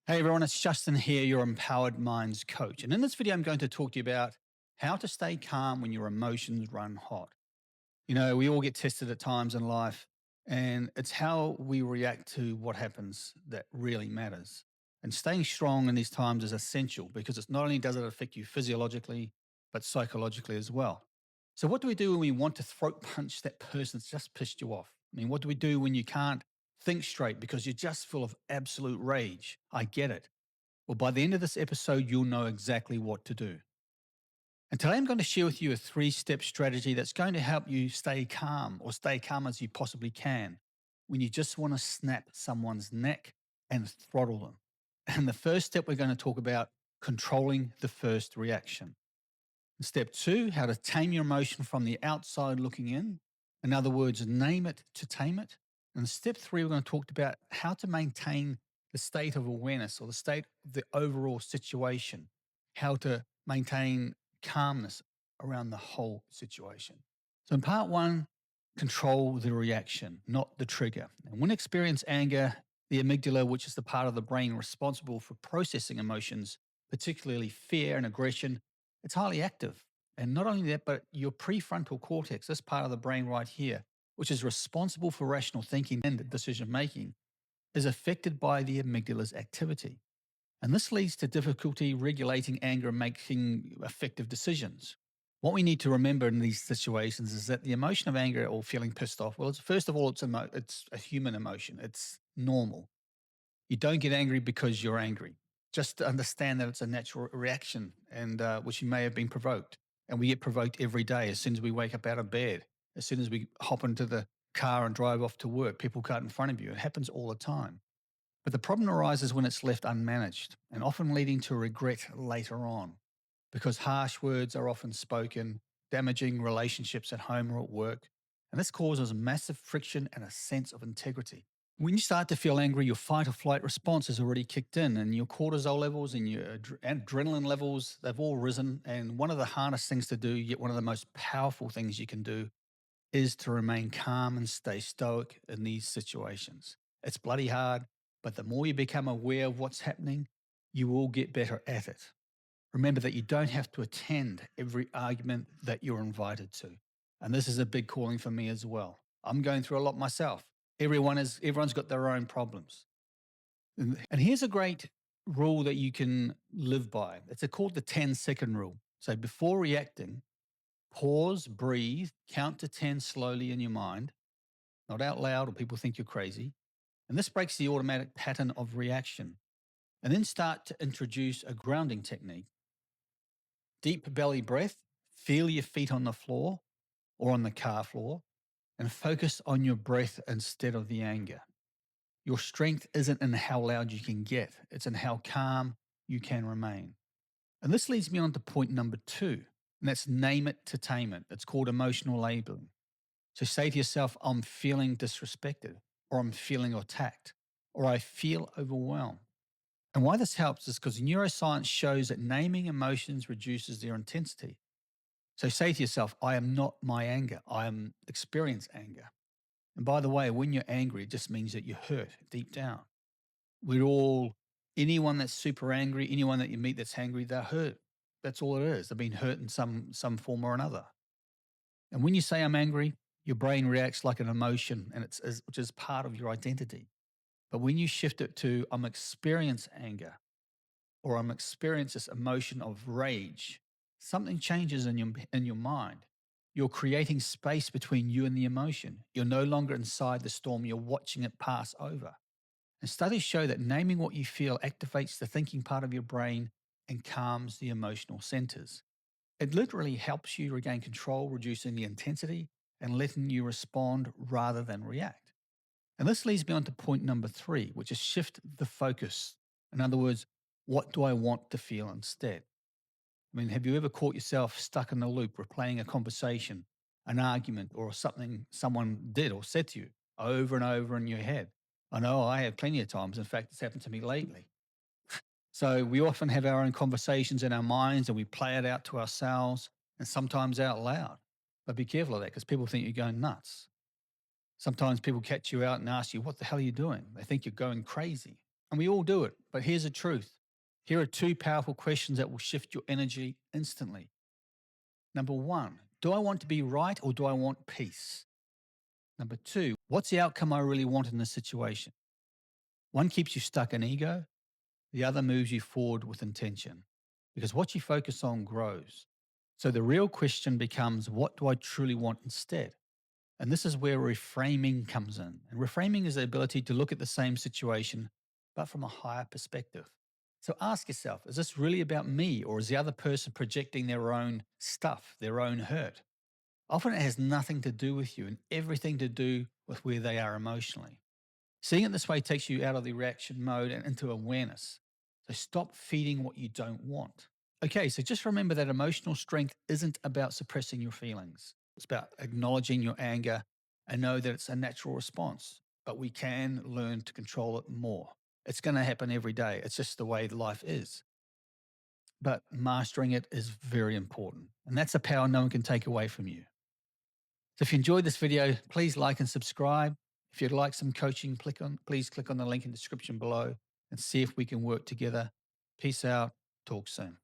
Hey everyone, it's Justin here, your Empowered Minds coach. And in this video, I'm going to talk to you about how to stay calm when your emotions run hot. You know, we all get tested at times in life, and it's how we react to what happens that really matters. And staying strong in these times is essential because it's not only does it affect you physiologically, but psychologically as well. So, what do we do when we want to throat punch that person that's just pissed you off? I mean, what do we do when you can't think straight because you're just full of absolute rage? I get it. Well, by the end of this episode, you'll know exactly what to do. And today I'm going to share with you a 3-step strategy that's going to help you stay calm or stay calm as you possibly can when you just want to snap someone's neck and throttle them. And the first step we're going to talk about controlling the first reaction. Step 2, how to tame your emotion from the outside looking in. In other words, name it to tame it. And step 3, we're going to talk about how to maintain the state of awareness or the state of the overall situation, how to maintain calmness around the whole situation. So in part 1, control the reaction, not the trigger. And when experience anger, the amygdala, which is the part of the brain responsible for processing emotions, particularly fear and aggression, it's highly active. And not only that, but your prefrontal cortex, this part of the brain right here, which is responsible for rational thinking and decision making, is affected by the amygdala's activity. And this leads to difficulty regulating anger and making effective decisions. What we need to remember in these situations is that the emotion of anger or feeling pissed off, well, first of all, it's a human emotion. It's normal. You don't get angry because you're angry. Just to understand that it's a natural reaction and which you may have been provoked. And we get provoked every day as soon as we wake up out of bed, as soon as we hop into the car and drive off to work, people cut in front of you. It happens all the time. But the problem arises when it's left unmanaged and often leading to regret later on because harsh words are often spoken, damaging relationships at home or at work. And this causes massive friction and a sense of integrity. When you start to feel angry, your fight or flight response has already kicked in and your cortisol levels and your adrenaline levels, they've all risen. And one of the hardest things to do, yet one of the most powerful things you can do, is to remain calm and stay stoic in these situations. It's bloody hard, but the more you become aware of what's happening, you will get better at it. Remember that you don't have to attend every argument that you're invited to. And this is a big calling for me as well. I'm going through a lot myself. Everyone's got their own problems. And here's a great rule that you can live by. It's called the 10-second rule. So before reacting, pause, breathe, count to 10 slowly in your mind, not out loud or people think you're crazy. And this breaks the automatic pattern of reaction. And then start to introduce a grounding technique. Deep belly breath, feel your feet on the floor or on the car floor, and focus on your breath instead of the anger. Your strength isn't in how loud you can get, it's in how calm you can remain. And this leads me on to point number 2, and that's name it to tame it. It's called emotional labeling. So say to yourself, I'm feeling disrespected, or I'm feeling attacked, or I feel overwhelmed. And why this helps is because neuroscience shows that naming emotions reduces their intensity. So say to yourself, I am not my anger. I am experience anger. And by the way, when you're angry, it just means that you're hurt deep down. Anyone that's super angry, anyone that you meet that's angry, they're hurt. That's all it is. They've been hurt in some form or another. And when you say I'm angry, your brain reacts like an emotion, which is part of your identity. But when you shift it to I'm experience anger, or I'm experience this emotion of rage, something changes in your mind. You're creating space between you and the emotion. You're no longer inside the storm. You're watching it pass over. And studies show that naming what you feel activates the thinking part of your brain and calms the emotional centers. It literally helps you regain control, reducing the intensity and letting you respond rather than react. And this leads me on to point number 3, which is shift the focus. In other words, what do I want to feel instead? I mean, have you ever caught yourself stuck in a loop, replaying a conversation, an argument, or something someone did or said to you over and over in your head? I know I have plenty of times. In fact, it's happened to me lately. So we often have our own conversations in our minds and we play it out to ourselves and sometimes out loud. But be careful of that because people think you're going nuts. Sometimes people catch you out and ask you, what the hell are you doing? They think you're going crazy. And we all do it. But here's the truth. Here are two powerful questions that will shift your energy instantly. Number one, do I want to be right or do I want peace? Number two, what's the outcome I really want in this situation? One keeps you stuck in ego, the other moves you forward with intention, because what you focus on grows. So the real question becomes, what do I truly want instead? And this is where reframing comes in. And reframing is the ability to look at the same situation, but from a higher perspective. So ask yourself, is this really about me, or is the other person projecting their own stuff, their own hurt? Often it has nothing to do with you and everything to do with where they are emotionally. Seeing it this way takes you out of the reaction mode and into awareness. So stop feeding what you don't want. Okay, so just remember that emotional strength isn't about suppressing your feelings. It's about acknowledging your anger and know that it's a natural response, but we can learn to control it more. It's going to happen every day. It's just the way life is. But mastering it is very important. And that's a power no one can take away from you. So if you enjoyed this video, please like and subscribe. If you'd like some coaching, please click on the link in the description below and see if we can work together. Peace out. Talk soon.